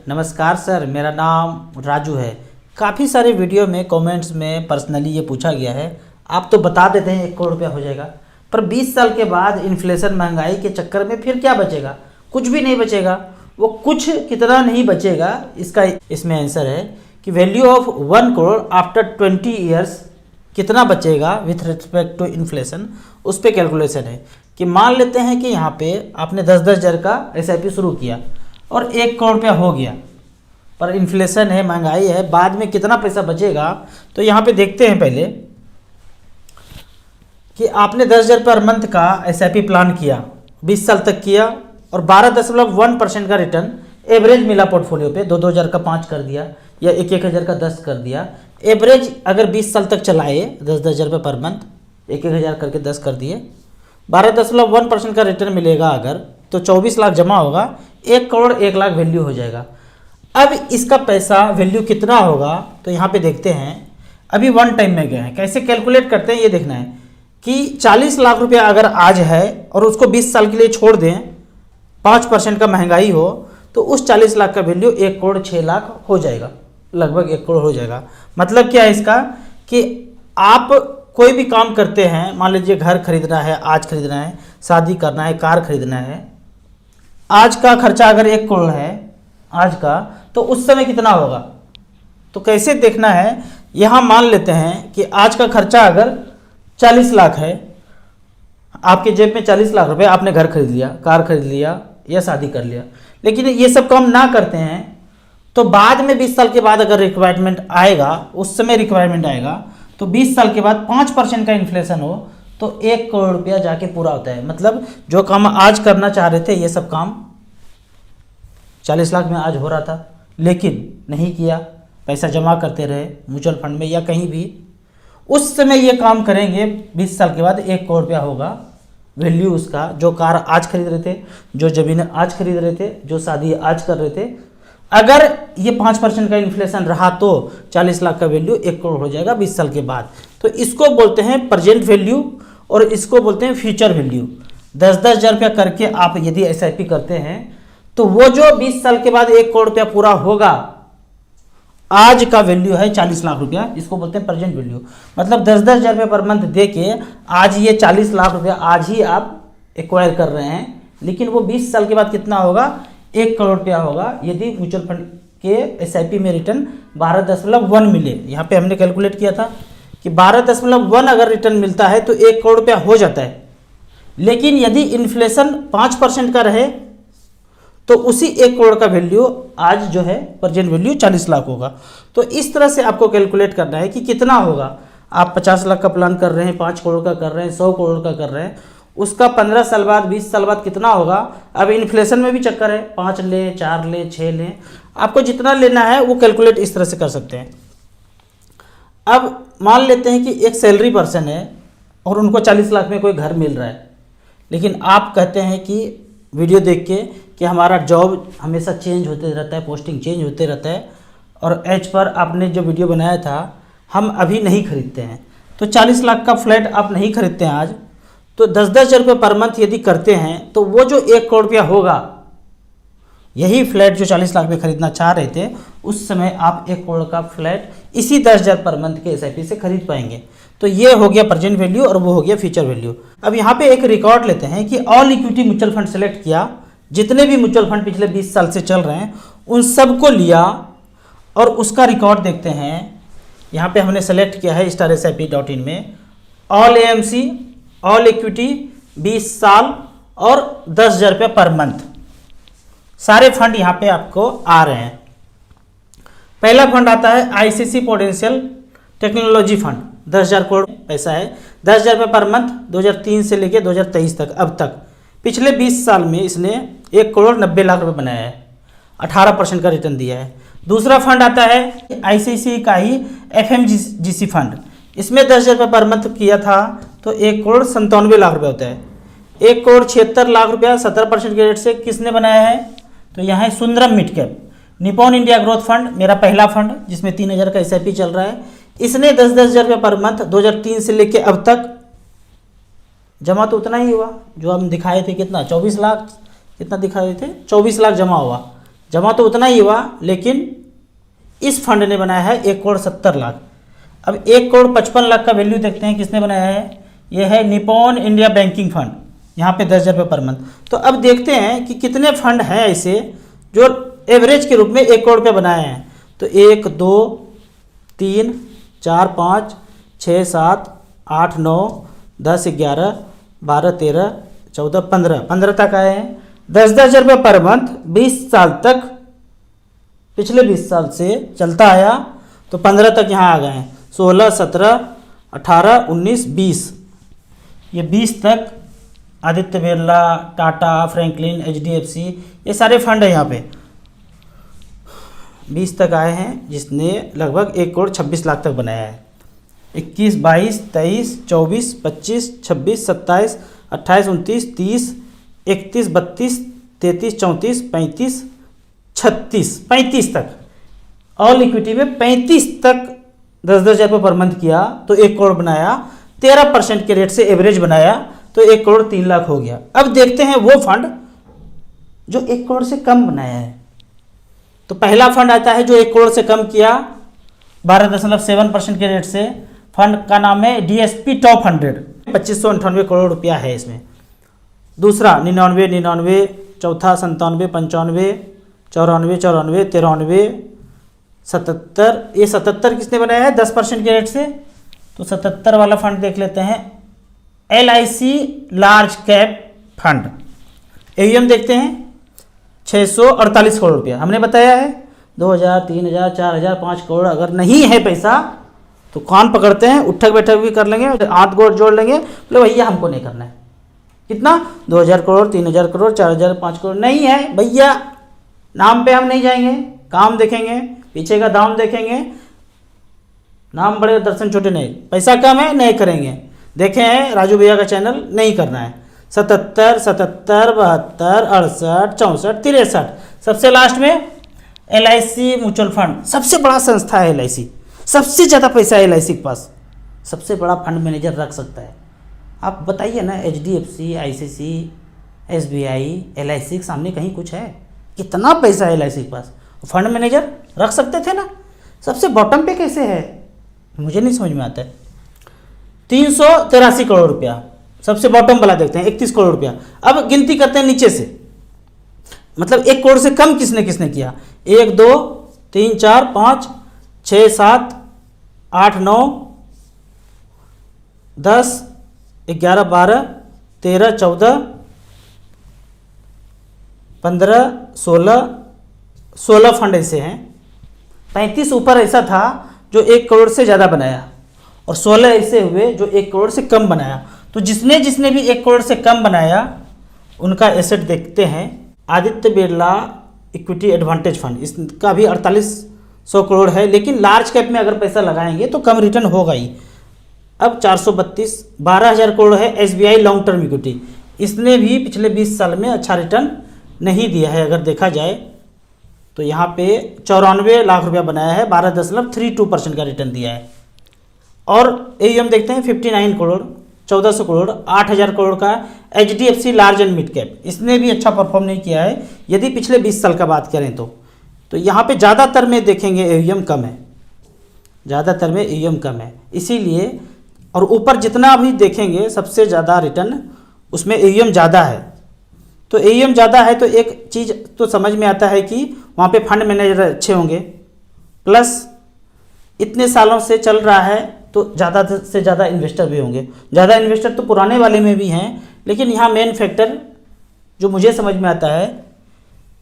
नमस्कार सर, मेरा नाम राजू है। काफ़ी सारे वीडियो में कमेंट्स में पर्सनली ये पूछा गया है, आप तो बता देते हैं 1 करोड़ रुपया हो जाएगा, पर 20 साल के बाद इन्फ्लेशन महंगाई के चक्कर में फिर क्या बचेगा? कुछ भी नहीं बचेगा। वो कुछ कितना नहीं बचेगा, इसका इसमें आंसर है कि value of 1 crore after 20 years कितना बचेगा विथ रिस्पेक्ट टू इन्फ्लेशन, उस पर कैलकुलेशन है। कि मान लेते हैं कि यहाँ पे आपने 10-10 हज़ार का SIP शुरू किया और 1 करोड़ रुपया हो गया, पर इन्फ्लेशन है, महंगाई है, बाद में कितना पैसा बचेगा। तो यहाँ पे देखते हैं पहले कि आपने 10,000 पर मंथ का SIP प्लान किया, 20 साल तक किया और 12.1% का रिटर्न एवरेज मिला पोर्टफोलियो पे। 2-2 हज़ार का 5 कर दिया या 1-1 हज़ार का 10 कर दिया। एवरेज अगर 20 साल तक चलाए 10-10 हज़ार रुपये पर मंथ, 1-1 हज़ार करके 10 कर दिए, 12.1% का रिटर्न मिलेगा अगर, तो 24 लाख जमा होगा, 1 करोड़ 1 लाख वैल्यू हो जाएगा। अब इसका पैसा वैल्यू कितना होगा, तो यहाँ पे देखते हैं। अभी वन टाइम में गए हैं, कैसे कैलकुलेट करते हैं ये देखना है कि 40 लाख रुपया अगर आज है और उसको 20 साल के लिए छोड़ दें, 5% का महंगाई हो, तो उस 40 लाख का वैल्यू 1 करोड़ 6 लाख हो जाएगा, लगभग 1 करोड़ हो जाएगा। मतलब क्या है इसका कि आप कोई भी काम करते हैं, मान लीजिए घर खरीदना है, आज खरीदना है, शादी करना है, कार खरीदना है, आज का खर्चा अगर 1 करोड़ है आज का, तो उस समय कितना होगा? तो कैसे देखना है, यहाँ मान लेते हैं कि आज का खर्चा अगर 40 लाख है, आपके जेब में 40 लाख रुपए, आपने घर खरीद लिया, कार खरीद लिया या शादी कर लिया, लेकिन ये सब काम ना करते हैं, तो बाद में 20 साल के बाद अगर रिक्वायरमेंट आएगा, उस समय रिक्वायरमेंट आएगा, तो 20 साल के बाद 5% का इन्फ्लेशन हो तो 1 करोड़ रुपया जाके पूरा होता है। मतलब जो काम आज करना चाह रहे थे, ये सब काम 40 लाख में आज हो रहा था, लेकिन नहीं किया, पैसा जमा करते रहे म्यूचुअल फंड में या कहीं भी, उस समय ये काम करेंगे, 20 साल के बाद 1 करोड़ रुपया होगा वैल्यू उसका। जो कार आज खरीद रहे थे, जो ज़मीन आज खरीद रहे थे, जो शादी आज कर रहे थे, अगर ये 5% का इन्फ्लेशन रहा तो 40 लाख का वैल्यू 1 करोड़ हो जाएगा 20 साल के बाद। तो इसको बोलते हैं प्रेजेंट वैल्यू और इसको बोलते हैं फ्यूचर वैल्यू। 10-10 हज़ार रुपया करके आप यदि SIP करते हैं, तो वो जो 20 साल के बाद 1 करोड़ रुपया पूरा होगा, आज का वैल्यू है 40 लाख रुपया, इसको बोलते हैं प्रेजेंट वैल्यू। मतलब 10-10 हज़ार रुपये पर मंथ दे के आज ये 40 लाख रुपया आज ही आप एक्वायर कर रहे हैं, लेकिन वो 20 साल के बाद कितना होगा? 1 करोड़ रुपया होगा यदि म्यूचुअल फंड के SIP में रिटर्न 12.1 मिले। यहाँ पे हमने कैलकुलेट किया था कि 12.1 अगर रिटर्न मिलता है तो 1 करोड़ रुपया हो जाता है, लेकिन यदि इन्फ्लेशन 5% का रहे तो उसी 1 करोड़ का वैल्यू आज जो है प्रेजेंट वैल्यू 40 लाख होगा। तो इस तरह से आपको कैलकुलेट करना है कि कितना होगा। आप 50 लाख का प्लान कर रहे हैं, 5 करोड़ का कर रहे हैं, 100 करोड़ का कर रहे हैं, उसका 15 साल बाद 20 साल बाद कितना होगा? अब इन्फ्लेशन में भी चक्कर है, 5 ले, 4 ले, 6 ले, आपको जितना लेना है वो कैलकुलेट इस तरह से कर सकते हैं। अब मान लेते हैं कि एक सैलरी पर्सन है और उनको 40 लाख में कोई घर मिल रहा है, लेकिन आप कहते हैं कि वीडियो देख के कि हमारा जॉब हमेशा चेंज होते रहता है, पोस्टिंग चेंज होते रहता है, और एज पर आपने जो वीडियो बनाया था हम अभी नहीं खरीदते हैं, तो 40 लाख का फ्लैट आप नहीं खरीदते हैं आज, तो 10-10 हज़ार रुपये पर मंथ यदि करते हैं तो वो जो 1 करोड़ रुपया होगा, यही फ्लैट जो 40 लाख में खरीदना चाह रहे थे, उस समय आप 1 करोड़ का फ्लैट इसी 10 हज़ार पर मंथ के SIP से खरीद पाएंगे। तो ये हो गया प्रेजेंट वैल्यू और वो हो गया फ्यूचर वैल्यू। अब यहाँ पे एक रिकॉर्ड लेते हैं कि all equity mutual fund select किया, जितने भी म्यूचुअल फंड पिछले 20 साल से चल रहे हैं उन सबको लिया और उसका रिकॉर्ड देखते हैं। यहाँ पे हमने सेलेक्ट किया है StarSIP.in में ऑल AMC, ऑल इक्विटी 20 साल और 10 हज़ार रुपये पर मंथ, सारे फंड यहाँ पे आपको आ रहे हैं। पहला फंड आता है ICICI प्रूडेंशियल टेक्नोलॉजी फंड, 10 हज़ार करोड़ पैसा है, 10 हज़ार रुपये पर मंथ 2003 से लेके 2023 तक। अब तक पिछले 20 साल में इसने 1 करोड़ 90 लाख रुपए बनाया है, 18% का रिटर्न दिया है। दूसरा फंड आता है ICICI का ही FMGC फंड, इसमें 10 हज़ार रुपये पर मंथ किया था तो 1 करोड़ 97 लाख रुपये होता है। 1 करोड़ 76 लाख रुपया 17% के रेट से किसने बनाया है? तो यहाँ है Sundaram mid cap, Nippon India growth fund, मेरा पहला फंड जिसमें 3 हज़ार का SIP चल रहा है। इसने 10-10 हज़ार रुपये पर मंथ 2003 से लेके अब तक जमा तो उतना ही हुआ जो हम दिखाए थे, कितना 24 लाख, कितना दिखाए थे 24 लाख जमा हुआ, जमा तो उतना ही हुआ, लेकिन इस फंड ने बनाया है 1,70,00,000। अब 1,55,00,000 का वैल्यू देखते हैं किसने बनाया है। यह है निपॉन इंडिया बैंकिंग फंड, यहाँ पे 10,000 रुपये पर मंथ। तो अब देखते हैं कि कितने फंड हैं ऐसे जो एवरेज के रूप में 1 करोड़ रुपये बनाए हैं। तो 1 2 3 4 5 6 7 8 9 10 11 12 13 14 15 तक आए हैं। 10,000 रुपये पर मंथ 20 साल तक, पिछले 20 साल से चलता आया, तो 15 तक यहाँ आ गए हैं। 16 17 18 19 20, ये 20 तक आदित्य बिरला, टाटा, फ्रैंकलिन, HDFC, ये सारे फंड है यहाँ पे 20 तक आए हैं, जिसने लगभग 1,26,00,000 तक बनाया है। 21 22 23 24 25 26 27 28 29 30 31 32 33 34 35 36 35 तक, ऑल इक्विटी में 35 तक 10,000 रुपये पर मंथ किया तो 1 करोड़ बनाया। 13% के रेट से एवरेज बनाया तो 1,03,00,000 हो गया। अब देखते हैं वो फंड जो 1 करोड़ से कम बनाया है। तो पहला फंड आता है जो 1 करोड़ से कम किया 12.7% के रेट से। फंड का नाम है DSP टॉप 100, 2598 करोड़ रुपया है इसमें। दूसरा 99, चौथा 97, 95, 94, 94, 77। ये 77 किसने बनाया है 10% के रेट से। तो 77 वाला फंड देख लेते हैं, LIC large cap fund. AUM देखते हैं 648 करोड़ रुपया। हमने बताया है 2,000, 3,000, 4,000, 5 करोड़ अगर नहीं है पैसा तो कान पकड़ते हैं, उठक बैठक भी कर लेंगे, हाथ गोड़ जोड़ लेंगे, बोले भैया हमको नहीं करना है। कितना 2,000 करोड़, 3,000 करोड़, 4,000, 5 करोड़ नहीं है भैया, नाम पे हम नहीं जाएंगे, काम देखेंगे, पीछे का दाम देखेंगे। नाम बड़े दर्शन छोटे नहीं, पैसा कम है नहीं करेंगे। देखे हैं राजू भैया का चैनल, नहीं करना है। 77, 77, 72, 68, 64, 63, सबसे लास्ट में LIC म्यूचुअल फंड। सबसे बड़ा संस्था है LIC, सबसे ज़्यादा पैसा है LIC के पास, सबसे बड़ा फंड मैनेजर रख सकता है। आप बताइए ना, HDFC, ICC, SBI, LIC के सामने कहीं कुछ है? कितना पैसा है LIC के पास, फंड मैनेजर रख सकते थे ना। सबसे बॉटम पे कैसे है मुझे नहीं समझ में आता है। 383 करोड़ रुपया सबसे बॉटम वाला देखते हैं, 31 करोड़ रुपया। अब गिनती करते हैं नीचे से, मतलब 1 करोड़ से कम किसने किसने किया। 1 2 3 4 5 6 7 8 9 10 11 12 13 14 15 16 फंड ऐसे हैं। 35 ऊपर ऐसा था जो 1 करोड़ से ज़्यादा बनाया, और 16 ऐसे हुए जो 1 करोड़ से कम बनाया। तो जिसने जिसने भी 1 करोड़ से कम बनाया उनका एसेट देखते हैं। Aditya Birla equity advantage fund, इसका भी 4800 करोड़ है, लेकिन लार्ज कैप में अगर पैसा लगाएंगे तो कम रिटर्न होगा ही। अब 432, 12,000 करोड़ है SBI लॉन्ग टर्म इक्विटी, इसने भी पिछले 20 साल में अच्छा रिटर्न नहीं दिया है। अगर देखा जाए तो यहाँ पे 94 लाख रुपया बनाया है, 12.32% का रिटर्न दिया है। और AUM देखते हैं 59 करोड़, 1400 करोड़, 8,000 करोड़ का HDFC large and mid cap, इसने भी अच्छा परफॉर्म नहीं किया है यदि पिछले 20 साल का बात करें तो यहाँ पे ज़्यादातर में देखेंगे AUM कम है, ज़्यादातर में AUM कम है इसीलिए। और ऊपर जितना भी देखेंगे सबसे ज़्यादा रिटर्न उसमें AUM ज़्यादा है। तो AUM ज़्यादा है तो एक चीज़ तो समझ में आता है कि वहाँ पे फंड मैनेजर अच्छे होंगे, प्लस इतने सालों से चल रहा है तो ज़्यादा से ज़्यादा इन्वेस्टर भी होंगे। ज़्यादा इन्वेस्टर तो पुराने वाले में भी हैं, लेकिन यहाँ मेन फैक्टर जो मुझे समझ में आता है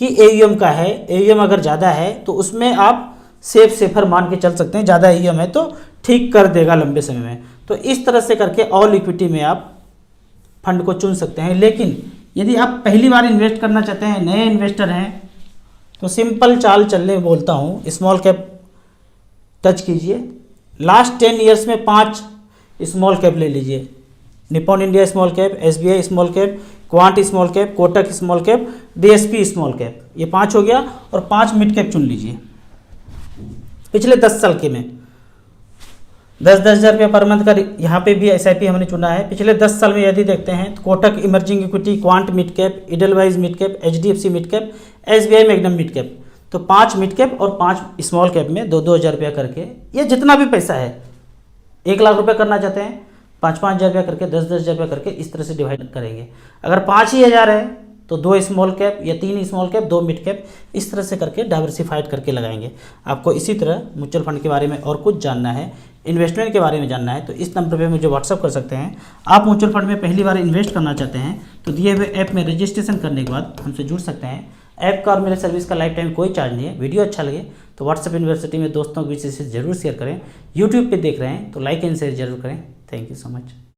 कि AUM का है। AUM अगर ज़्यादा है तो उसमें आप सेफर मान के चल सकते हैं, ज़्यादा AUM है तो ठीक कर देगा लंबे समय में। तो इस तरह से करके ऑल इक्विटी में आप फंड को चुन सकते हैं। लेकिन यदि आप पहली बार इन्वेस्ट करना चाहते हैं, नए इन्वेस्टर हैं, तो सिंपल चाल चलने बोलता हूँ, स्मॉल कैप टच कीजिए। लास्ट 10 ईयर्स में 5 स्मॉल कैप ले लीजिए, Nippon India small cap, SBI small cap, quant small cap, Kotak small cap, DSP small cap, ये 5 हो गया। और 5 मिड कैप चुन लीजिए पिछले 10 साल के में। 10-10 हज़ार रुपया पर मंथ का यहाँ पे भी SIP हमने चुना है। पिछले 10 साल में यदि देखते हैं तो Kotak emerging equity, quant mid cap, Edelweiss mid cap, HDFC mid cap, SBI magnum mid cap, तो 5 मिड कैप और 5 स्मॉल कैप में 2-2 हज़ार रुपया करके, ये जितना भी पैसा है 1 लाख रुपया करना चाहते हैं 5-5 हज़ार रुपया करके, 10-10 हज़ार रुपया करके इस तरह से डिवाइड करेंगे। अगर 5 ही हज़ार है तो 2 स्मॉल कैप या 3 स्मॉल कैप, 2 मिड कैप, इस तरह से करके डाइवर्सिफाइड करके लगाएंगे। आपको इसी तरह म्यूचुअल फंड के बारे में और कुछ जानना है, इन्वेस्टमेंट के बारे में जानना है, तो इस नंबर पे मुझे व्हाट्सअप कर सकते हैं। आप म्यूचुअल फंड में पहली बार इन्वेस्ट करना चाहते हैं तो दिए हुए ऐप में रजिस्ट्रेशन करने के बाद हमसे जुड़ सकते हैं। ऐप का और मेरे सर्विस का लाइफ टाइम कोई चार्ज नहीं है। वीडियो अच्छा लगे तो व्हाट्सएप यूनिवर्सिटी में दोस्तों के बीच से जरूर शेयर करें। यूट्यूब पे देख रहे हैं तो लाइक एंड शेयर जरूर करें। Thank you so much.